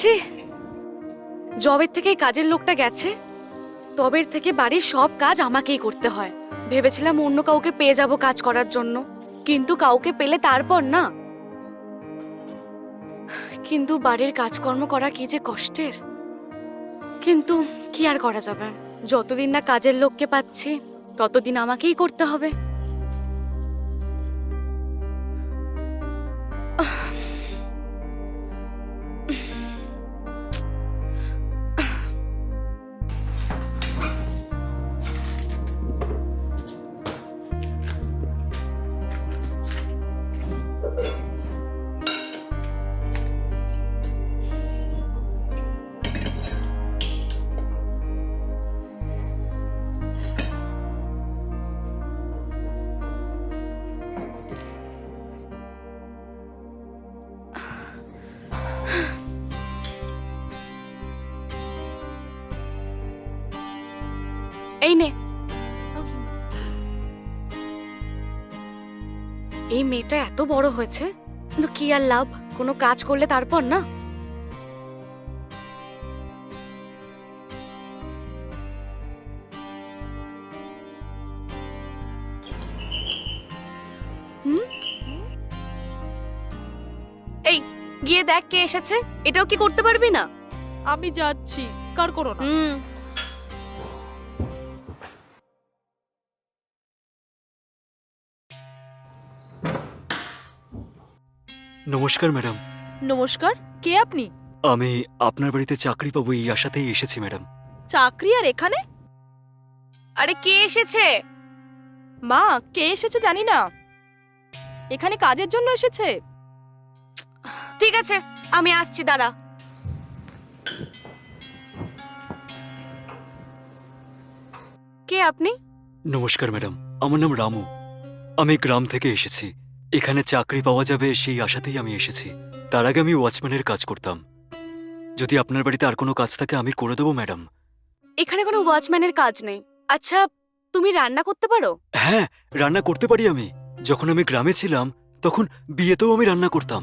ছি, জবের থেকে কাজের লোকটা গেছে, তবের থেকে বাড়ির সব কাজ আমাকেই করতে হয়। ভেবেছিলাম অন্য কাউকে পেয়ে যাব কাজ করার জন্য, কিন্তু কাউকে পেলে তারপর না। কিন্তু বাড়ির কাজকর্ম করা কি যে কষ্টের। কিন্তু কি আর করা যাবে, যতদিন না কাজের লোককে পাচ্ছি ততদিন আমাকেই করতে হবে। এই নে, এই মেয়েটা এত বড় হয়েছে, কিন্তু কি আর লাভ, কোনো কাজ করলে তারপর না। এই গিয়ে দেখ কে এসেছে, এটাও কি করতে পারবি না? আমি যাচ্ছি, কার করো না। নমস্কার ম্যাডাম। নমস্কার, কে আপনি? আমি আপনার বাড়িতে চাকরি পাবো এই আশাতেই এসেছি ম্যাডাম। চাকরি আর এখানে? আরে কে এসেছে? মা, কে এসেছে জানি না, এখানে কাজের জন্য এসেছে। ঠিক আছে, আমি আসছি, দাঁড়া। কে আপনি? নমস্কার ম্যাডাম, আমার নাম রামু। আমি গ্রাম থেকে এসেছি। এখানে চাকরি পাওয়া যাবে সেই আশাতেই আমি এসেছি। তার আগে আমি ওয়াচম্যানের কাজ করতাম। যদি আপনার বাড়িতে আর কোনো কাজ থাকে আমি করে দেবো ম্যাডাম। এখানে কোনো ওয়াচম্যানের কাজ নেই। আচ্ছা, তুমি রান্না করতে পারো? হ্যাঁ, রান্না করতে পারি আমি। যখন আমি গ্রামে ছিলাম তখন বিয়েতেও আমি রান্না করতাম।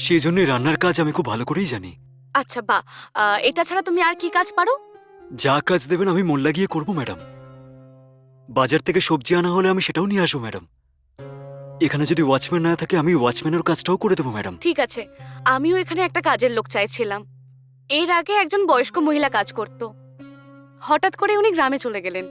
সেই জন্যই রান্নার কাজ আমি খুব ভালো করেই জানি। আচ্ছা বাহ, এটা ছাড়া তুমি আর কি কাজ পারো? যা কাজ দেবেন আমি মন লাগিয়ে করবো ম্যাডাম। বাজার থেকে সবজি আনা হলে আমি সেটাও নিয়ে আসবো ম্যাডাম। এখানে যদি ওয়াচম্যান না থাকে আমি ওয়াচম্যানের কাজটাও করে দেবো ম্যাডাম। ঠিক আছে, আমিও এখানে একটা কাজের লোক চাইছিলাম। এর আগে একজন বয়স্ক মহিলা কাজ করত, হঠাৎ করে উনি গ্রামে চলে গেলেন।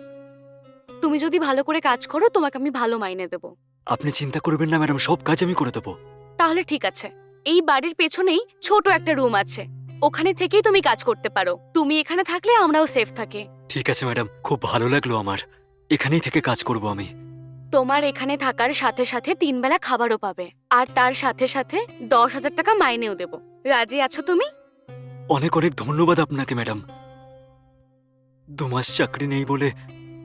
তুমি যদি ভালো করে কাজ করো তোমাকে আমি ভালো মাইনে দেব। আপনি চিন্তা করবেন না ম্যাডাম, সব কাজ আমি করে দেবো। তাহলে ঠিক আছে, এই বাড়ির পেছনেই ছোট একটা রুম আছে, ওখানে থেকেই তুমি কাজ করতে পারো। তুমি এখানে থাকলে আমরাও সেফ থাকি। ঠিক আছে ম্যাডাম, খুব ভালো লাগলো আমার। এখানেই থেকে কাজ করব আমি। তোমার এখানে থাকার সাথে সাথে 3 বেলা খাবারও পাবে, আর তার সাথে সাথে 10,000 টাকা মাইনেও দেব। রাজি আছো তুমি? অনেক অনেক ধন্যবাদ আপনাকে ম্যাডাম। 2 মাস চাকরি নেই বলে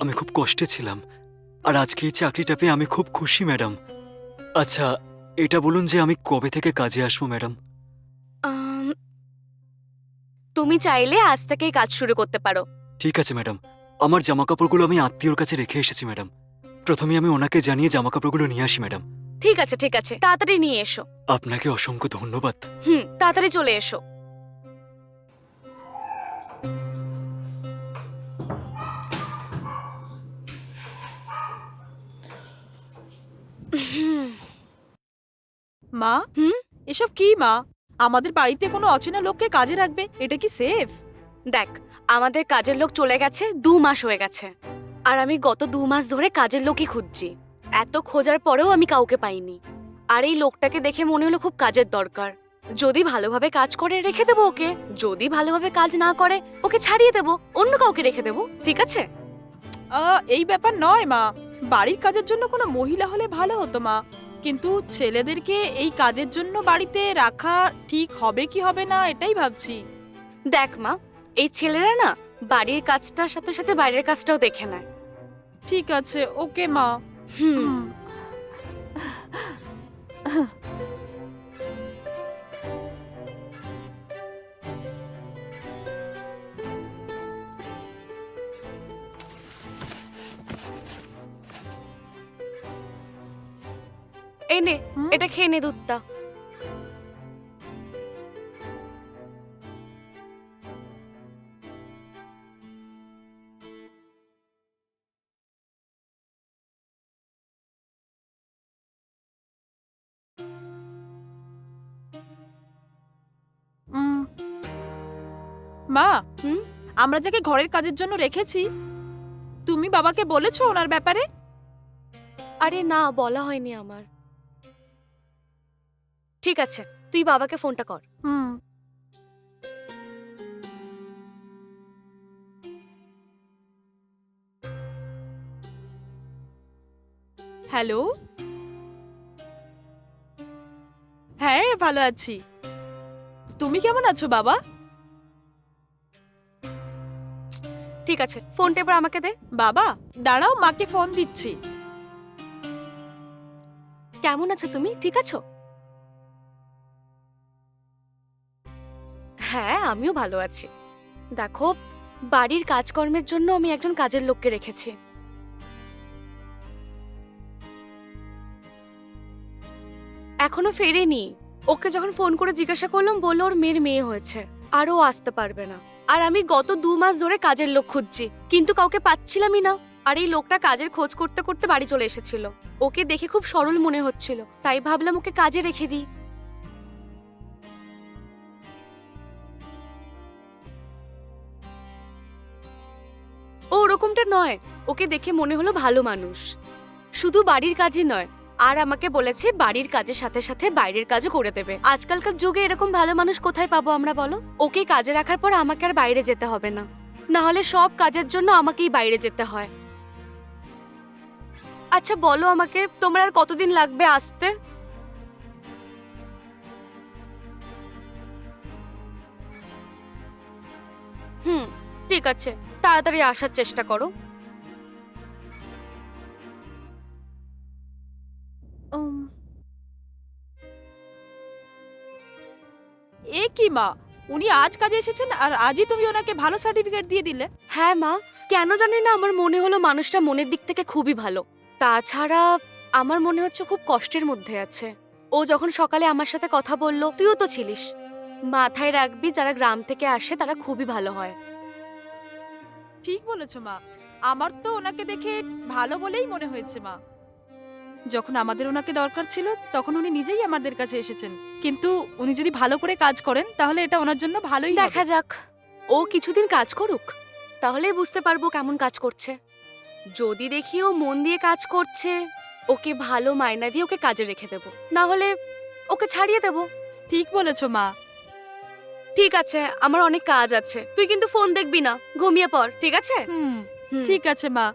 আমি খুব কষ্টে ছিলাম, আর আজকে এই চাকরিটা পেয়ে আমি খুব খুশি ম্যাডাম। আচ্ছা, এটা বলুন যে আমি কবে থেকে কাজে আসবো ম্যাডাম? আম, তুমি চাইলে আজ থেকেই কাজ শুরু করতে পারো। ঠিক আছে ম্যাডাম। আমার জামাকাপড়গুলো আমি আত্মীয়র কাছে রেখে এসেছি ম্যাডাম। প্রথমে আমি ওনাকে জানিয়ে জামাকাপড়গুলো নিয়ে আসি ম্যাডাম। ঠিক আছে ঠিক আছে, তাড়াতাড়ি নিয়ে এসো। আপনাকে অসংখ্য ধন্যবাদ। তাড়াতাড়ি চলে এসো। মা, হুম? এসব কি মা? আমাদের বাড়িতে কোনো অচেনা লোককে কাজে রাখবে, এটা কি সেফ? দেখ, আমাদের কাজের লোক চলে গেছে 2 মাস হয়ে গেছে, আর আমি গত 2 মাস ধরে কাজের লোকই খুঁজছি। এত খোঁজার পরেও আমি কাউকে পাইনি। আর এই লোকটাকে দেখে মনে হলো খুব কাজের দরকার। যদি ভালোভাবে কাজ করে রেখে দেবো ওকে, যদি ভালোভাবে কাজ না করে ওকে ছাড়িয়ে দেবো, অন্য কাউকে রেখে দেবো। ঠিক আছে? এই ব্যাপার নয় মা, বাড়ির কাজের জন্য কোনো মহিলা হলে ভালো হতো মা, কিন্তু ছেলেদেরকে এই কাজের জন্য বাড়িতে রাখা ঠিক হবে কি হবে না এটাই ভাবছি। দেখ মা, এই ছেলেরা না বাড়ির কাজটার সাথে সাথে বাইরের কাজটাও দেখে নেয়। ঠিক আছে, ওকে মা। হুম। এই নে, এটা খেয়ে নে দুধটা। মা, হুম? আমরা যাকে ঘরের কাজের জন্য রেখেছি, তুমি বাবাকে বলেছো ওনার ব্যাপারে? আরে না, বলা হয়নি আমার। ঠিক আছে, তুই বাবাকে ফোনটা কর। হুম। হ্যালো। হ্যাঁ, ভালো আছি। তুমি কেমন আছো বাবা? ঠিক আছে, ফোনটা এবার আমাকে দে। বাবা দাঁড়াও, মাকে ফোন দিচ্ছি। কেমন আছো তুমি? ঠিক আছো? হ্যাঁ, আমিও ভালো আছি। দেখো, বাড়ির কাজকর্মের জন্য আমি একজন কাজের লোককে রেখেছি। এখনো ফেরেনি। ওকে যখন ফোন করে জিজ্ঞাসা করলাম, বললো ওর মেয়ের মেয়ে হয়েছে আর ও আসতে পারবে না। আর আমি গত 2 মাস ধরে কাজের লোক খুঁজছি, কিন্তু কাউকে পাচ্ছিলামই না। আর এই লোকটা কাজের খোঁজ করতে করতে বাড়ি চলে এসেছিল। ওকে দেখে খুব সরল মনে হচ্ছিল, তাই ভাবলাম ওকে কাজে রেখে দিই। ও ওরকমটা নয়, ওকে দেখে মনে হলো ভালো মানুষ। শুধু বাড়ির কাজই নয়, আর আমাকে বলেছে বাড়ির কাজের সাথে সাথে বাইরের কাজও করে দেবে। আজকালকার যুগে এরকম ভালো মানুষ কোথায় পাবো আমরা বলো? ওকে কাজে রাখার পর আমাকে আর বাইরে যেতে হবে না, না হলে সব কাজের জন্য আমাকেই বাইরে যেতে হয়। আচ্ছা বলো আমাকে, তোমার আর কতদিন লাগবে আসতে? হুম, ঠিক আছে, তাড়াতাড়ি আসার চেষ্টা করো। উম, এ কি মা, উনি আজ কাজে এসেছেন আর আজই তুমি ওনাকে ভালো সার্টিফিকেট দিয়ে দিলে? হ্যাঁ মা, কেন জানি না আমার মনে হলো মানুষটা মনের দিক থেকে খুবই ভালো। তাছাড়া আমার মনে হচ্ছে খুব কষ্টের মধ্যে আছে। ও যখন সকালে আমার সাথে কথা বললো, তুইও তো ছিলিস। মাথায় রাখবি, যারা গ্রাম থেকে আসে তারা খুবই ভালো হয়। ঠিক বলেছো মা, আমার তো ওনাকে দেখে ভালো বলেই মনে হয়েছে মা। যখন আমাদের ওনাকে দরকার ছিল তখন উনি নিজেই আমাদের কাছে এসেছেন, কিন্তু উনি যদি ভালো করে কাজ করেন তাহলে এটা ওনার জন্য ভালোই দেখা হবে। যাক, ও কিছুদিন কাজ করুক, তাহলেই বুঝতে পারবো কেমন কাজ করছে। যদি দেখি ও মন দিয়ে কাজ করছে, ওকে ভালো মাইনা দিয়ে ওকে কাজে রেখে দেবো, না হলে ওকে ছাড়িয়ে দেবো। ঠিক বলেছো মা। ঠিক আছে, আমার অনেক কাজ আছে, তুই কিন্তু ফোন দেখবি না, ঘুমিয়ে পড়, ঠিক আছে? হুম, হুম। ঠিক আছে মা।